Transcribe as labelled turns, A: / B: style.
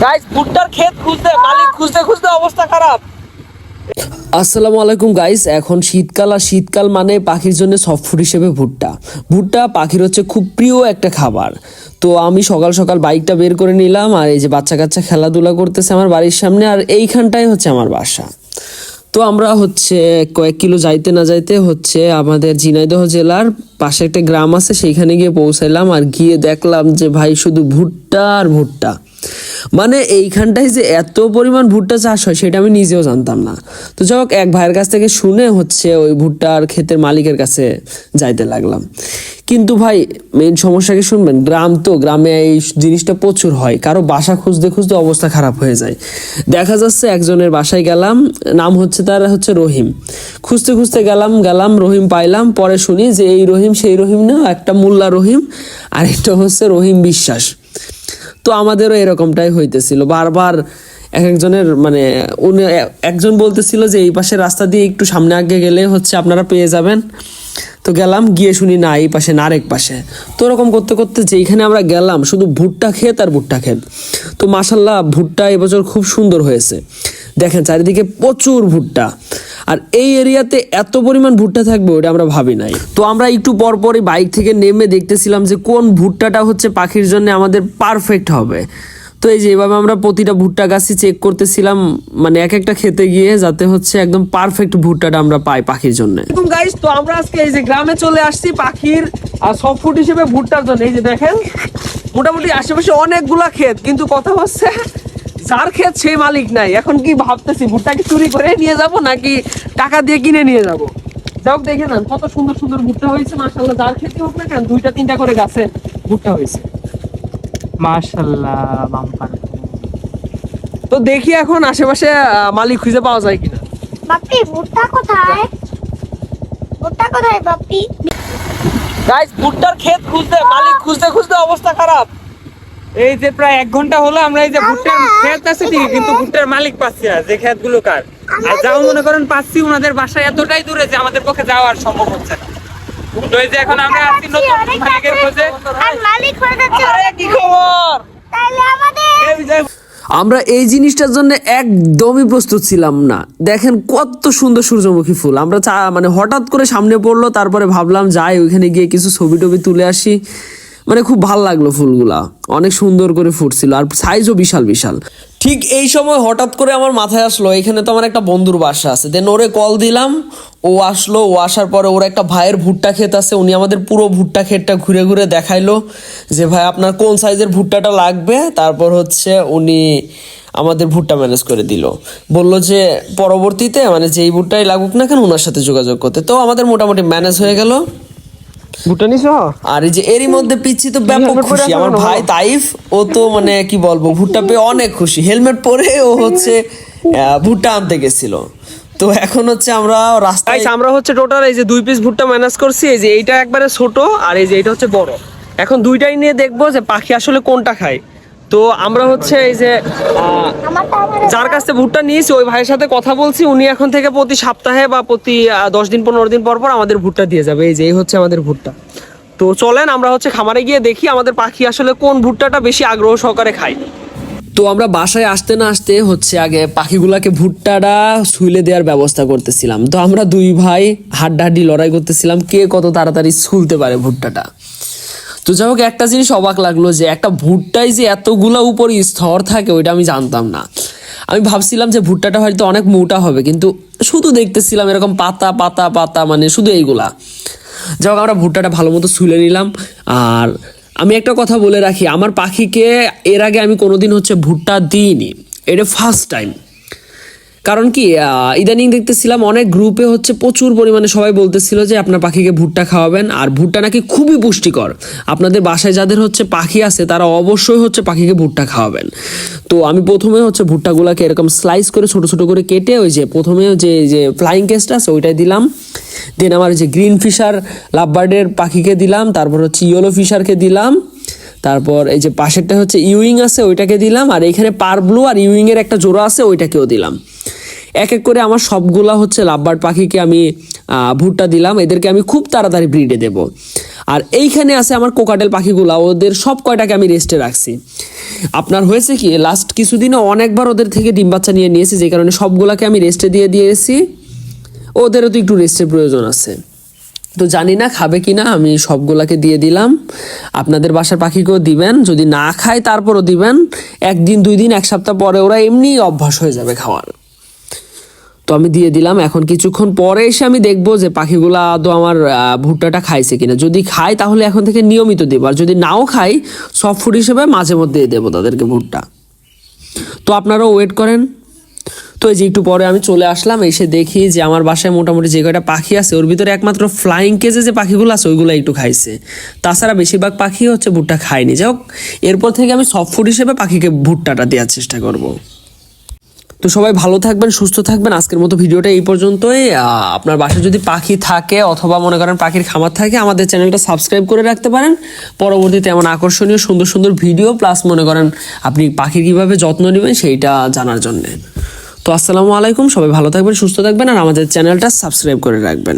A: Guys ভুট্টার ক্ষেত খুঁজতে মালিক খুঁজতে খুঁজতে অবস্থা খারাপ।
B: আসসালামু আলাইকুম গাইস। এখন শীতকাল, আর শীতকাল মানে পাখির জন্য সফট ফুড হিসেবে ভুট্টা। ভুট্টা পাখির হচ্ছে খুব প্রিয় একটা খাবার। তো আমি সকাল সকাল বাইকটা বের করে নিলাম, আর এই যে বাচ্চা কাচ্চা খেলাধুলা করতেছে আমার বাড়ির সামনে, আর এইখানটাই হচ্ছে আমার বাসা। তো আমরা হচ্ছে কয়েক কিলো যাইতে না যাইতে হচ্ছে আমাদের ঝিনাইদহ জেলার পাশে একটা গ্রাম আছে, সেইখানে গিয়ে পৌঁছাইলাম। আর গিয়ে দেখলাম যে ভাই শুধু ভুট্টা আর ভুট্টা। মানে এইখানটায় যে এত পরিমাণ ভুট্টা চাষ হয় সেটা আমি নিজেও জানতাম না। তো যাই হোক, এক ভাইয়ের কাছ থেকে শুনে হচ্ছে ওই ভুট্টার ক্ষেতের মালিকের কাছে যাইতে লাগলাম। কিন্তু ভাই মেইন সমস্যা কি শুনবেন, গ্রাম তো, গ্রামে এই জিনিসটা প্রচুর হয়। কারো বাসা খুঁজতে খুঁজতে অবস্থা খারাপ হয়ে যায়। দেখা যাচ্ছে একজনের বাসায় গেলাম, নাম হচ্ছে তার হচ্ছে রহিম। খুঁজতে খুঁজতে গেলাম রহিম পাইলাম। পরে শুনি যে এই রহিম সেই রহিম না, একটা মোল্লা রহিম আর একটা হচ্ছে রহিম বিশ্বাস। তো আমাদেরও এরকমটাই হইতেছিল বারবার। একজনের মানে উনি একজন বলতেছিল যে এই পাশে রাস্তা দিয়ে একটু সামনে আগে গেলে হচ্ছে আপনারা পেয়ে যাবেন। তো গেলাম, গিয়ে শুনি না এই পাশে না আরেক পাশে। তো ওরকম করতে করতে যেইখানে আমরা গেলাম শুধু ভুট্টা ক্ষেত আর ভুট্টা ক্ষেত। তো মাশাল্লাহ ভুট্টা এবছর খুব সুন্দর হয়েছে। দেখেন চারিদিকে প্রচুর ভুট্টা, আর এই এরিয়াতে এত পরিমাণ ভুট্টা থাকবে ওটা আমরা ভাবি নাই। তো আমরা একটু পর পরই বাইক থেকে নেমে দেখতেছিলাম যে কোন ভুট্টাটা হচ্ছে পাখির জন্য আমাদের পারফেক্ট হবে। তো এই যে এভাবে আমরা প্রতিটা ভুট্টা গাছই চেক করতেছিলাম, মানে এক একটা খেতে গিয়ে, যাতে হচ্ছে একদম পারফেক্ট ভুট্টাটা আমরা পাই পাখির জন্য।
A: গাইস তো আমরা আজকে এই যে গ্রামে চলে আসছি পাখির সফট ফুড হিসেবে ভুট্টার জন্য। এই যে দেখেন মোটামুটি আশেপাশে অনেকগুলা ক্ষেত, কিন্তু কথা হচ্ছে যার ক্ষেত সেই মালিক নাই। এখন কি ভাবতেছি ভুট্টা কি চুরি করে নিয়ে যাব নাকি টাকা দিয়ে কিনে নিয়ে যাব। যাও দেখে নেন কত সুন্দর সুন্দর ভুট্টা হয়েছে মাশাআল্লাহ। যার ক্ষেত্রে হোক না কেন দুইটা তিনটা করে গাছে ভুট্টা হয়েছে
C: মাশাআল্লাহ বাম্পার।
A: তো দেখি এখন আশেপাশে মালিক খুঁজে পাওয়া যায় কিনা।
D: বাপ্পি ভুট্টা কোথায়? ভুট্টা কোথায় বাপ্পি?
A: গাইস ভুট্টার ক্ষেত খুঁজতে মালিক খুঁজতে খুঁজতে অবস্থা খারাপ।
C: এই যে প্রায় 1 ঘন্টা হলো আমরা এই যে ভুট্টার ক্ষেত আছে ঠিকই, কিন্তু ভুট্টার মালিক পাচ্ছি না, যে ক্ষেতগুলো কার। আর যাও মনে করেন পাচ্ছি, ওনাদের বাসা এতটাই দূরে যে আমাদের পক্ষে যাওয়া আর সম্ভব হচ্ছে না। তো এই যে এখন আমরা আছি নতুন মালিকের খোঁজে।
D: আর মালিক হয়ে যাচ্ছে।
A: আরে কি খবর?
D: তাহলে আমাদের
A: এই যে
B: আমরা এই জিনিসটার জন্য একদমই প্রস্তুত ছিলাম না। দেখেন কত সুন্দর সূর্যমুখী ফুল। আমরা মানে হঠাৎ করে সামনে পড়লো, তারপরে ভাবলাম যাই ওইখানে গিয়ে কিছু ছবি টবি তুলে আসি। মানে খুব ভাল লাগলো, ফুলগুলা অনেক সুন্দর করে ফুটছিল, আর সাইজও বিশাল বিশাল। ঠিক এই সময় হঠাৎ করে আমার মাথায় আসলো এখানে তো আমার একটা বন্ধুর বাসা আছে। দেন ওরে কল দিলাম, ও আসলো। ও আসার পরে ওর একটা ভাইয়ের ভুট্টা ক্ষেত আছে, উনি আমাদের পুরো ভুট্টা ক্ষেতটা ঘুরে ঘুরে দেখাইলো যে ভাই আপনার কোন সাইজের ভুট্টাটা লাগবে। তারপর হচ্ছে উনি আমাদের ভুট্টা ম্যানেজ করে দিল, বললো যে পরবর্তীতে মানে যেই ভুট্টাই লাগুক না কেন ওনার সাথে যোগাযোগ করতে। তো আমাদের মোটামুটি ম্যানেজ হয়ে গেল।
A: ভুট্টা নিছো?
B: আর এই যে এরই মধ্যে পিচ্ছি তো ব্যাপক খুশি। আমার ভাই তাইফ, ও তো মানে কি বলবো, ভুট্টা পেয়ে অনেক খুশি। হেলমেট পরে ও হচ্ছে ভুট্টা আনতে গেছিল। তো এখন হচ্ছে আমরা রাস্তায়,
A: আমরা হচ্ছে টোটাল এই যে 2 পিস ভুট্টা ম্যানেজ করছি। এই যে এইটা একবারে ছোট, আর এই যে এটা হচ্ছে বড়। এখন দুইটাই নিয়ে দেখবো যে পাখি আসলে কোনটা খায়। তো আমরা হচ্ছে এই যে যার কাছ থেকে ভুট্টা নিয়েছি ওই ভাইয়ের সাথে কথা বলছি। উনি এখন থেকে প্রতি সপ্তাহে বা প্রতি 10 দিন 15 দিন পর পর আমাদের ভুট্টা দিয়ে যাবে। এই যে এই হচ্ছে আমাদের ভুট্টা। তো চলেন আমরা হচ্ছে খামারে গিয়ে দেখি আমাদের পাখি আসলে কোন ভুট্টাটা বেশি আগ্রহ সহকারে খায়।
B: তো আমরা বাসায় আসতে না আসতে হচ্ছে আগে পাখিগুলাকে ভুট্টাটা ছুলে দেওয়ার ব্যবস্থা করতেছিলাম। তো আমরা দুই ভাই হাড্ডাহাড্ডি লড়াই করতেছিলাম কে কত তাড়াতাড়ি ছুলতে পারে ভুট্টাটা। তো যাই হোক, একটা জিনিস অবাক লাগলো যে একটা ভুট্টায় যে এতগুলা উপরে স্তর থাকে ওইটা আমি জানতাম না। আমি ভাবছিলাম যে ভুট্টাটা হয়তো অনেক মোটা হবে, কিন্তু শুধু দেখতেছিলাম এরকম পাতা পাতা পাতা, মানে শুধু এইগুলা। যাই হোক, আমরা ভুট্টাটা ভালো মতো ছুলে নিলাম। আর আমি একটা কথা বলে রাখি, আমার পাখিকে এর আগে আমি কোনোদিন হচ্ছে ভুট্টা দিইনি, এটা ফার্স্ট টাইম। কারণ কি ইদানিং দেখতেছিলাম অনেক গ্রুপে হচ্ছে প্রচুর পরিমাণে সবাই বলতেছিল যে আপনার পাখিকে ভুট্টা খাওয়াবেন, আর ভুট্টা নাকি খুবই পুষ্টিকর। আপনাদের বাসায় যাদের হচ্ছে পাখি আছে তারা অবশ্যই হচ্ছে পাখিকে ভুট্টা খাওয়াবেন। তো আমি প্রথমে হচ্ছে ভুট্টাগুলোকে এরকম স্লাইস করে ছোট ছোট করে কেটে ওই যে প্রথমে যে যে ফ্লাইং কেসটা আছে ওইটাই দিলাম। দেন আমার যে গ্রিন ফিশার লাভবার্ডের পাখিকে দিলাম, তারপর হচ্ছে ইয়েলো ফিশারকে দিলাম, তারপর এই যে পাশেরটা হচ্ছে ইউইং আছে ওইটাকে দিলাম, আর এখানে পার ব্লু আর ইউইং এর একটা জোড়া আছে ওইটাকেও দিলাম। এক এক করে আমার সবগুলা হচ্ছে লাভবার্ড পাখিকে আমি ভুট্টা দিলাম, এদেরকে আমি খুব তাড়াতাড়ি ব্রিডে দেব। আর এইখানে আছে আমার কোকাটেল পাখিগুলা, ওদের সব কয়টাকে আমি রেস্টে রাখছি। আপনার হয়েছে কি লাস্ট কিছুদিনে অনেকবার ওদের থেকে ডিম বাচ্চা নিয়ে নিয়েছি, যে কারণে সবগুলাকে আমি রেস্টে দিয়ে দিয়েছি। ওদেরও তো একটু রেস্টের প্রয়োজন আছে, তো জানি না খাবে কি না, আমি সবগুলাকে দিয়ে দিলাম। আপনাদের বাসার পাখিকেও দিবেন, যদি না খায় তারপরও দিবেন। 1 দিন 2 দিন 1 সপ্তাহ পরে ওরা এমনি অভ্যাস হয়ে যাবে খাওয়ার। তো আমি দিয়ে দিলাম। এখন কিছুক্ষণ পরে এসে আমি দেখবো যে পাখিগুলা আদৌ আমার ভুট্টাটা খাইছে কিনা। যদি খায় তাহলে এখন থেকে নিয়মিত দেবো, আর যদি নাও খাই সফট ফুড হিসেবে মাঝে মধ্যে দেবো তাদেরকে ভুট্টা। তো আপনারাও ওয়েট করেন। তো এই যে একটু পরে আমি চলে আসলাম, এসে দেখি যে আমার বাসায় মোটামুটি যে কয়টা পাখি আছে ওর ভিতরে একমাত্র ফ্লাইং কেজে যে পাখিগুলো আছে ওইগুলো একটু খাইছে, তাছাড়া বেশিরভাগ পাখি হচ্ছে ভুট্টা খায়নি। যাই হোক, এরপর থেকে আমি সফট ফুড হিসেবে পাখিকে ভুট্টাটা দেওয়ার চেষ্টা করব। তো সবাই ভালো থাকবেন, সুস্থ থাকবেন। আজকের মতো ভিডিওটা এই পর্যন্তই। আপনার বাসায় যদি পাখি থাকে অথবা মনে করেন পাখির খামার থাকে, আমাদের চ্যানেলটা সাবস্ক্রাইব করে রাখতে পারেন। পরবর্তীতে এমন আকর্ষণীয় সুন্দর সুন্দর ভিডিও প্লাস মনে করেন আপনি পাখির কীভাবে যত্ন নেবেন সেইটা জানার জন্যে। তো আসসালামু আলাইকুম, সবাই ভালো থাকবেন, সুস্থ থাকবেন, আর আমাদের চ্যানেলটা সাবস্ক্রাইব করে রাখবেন।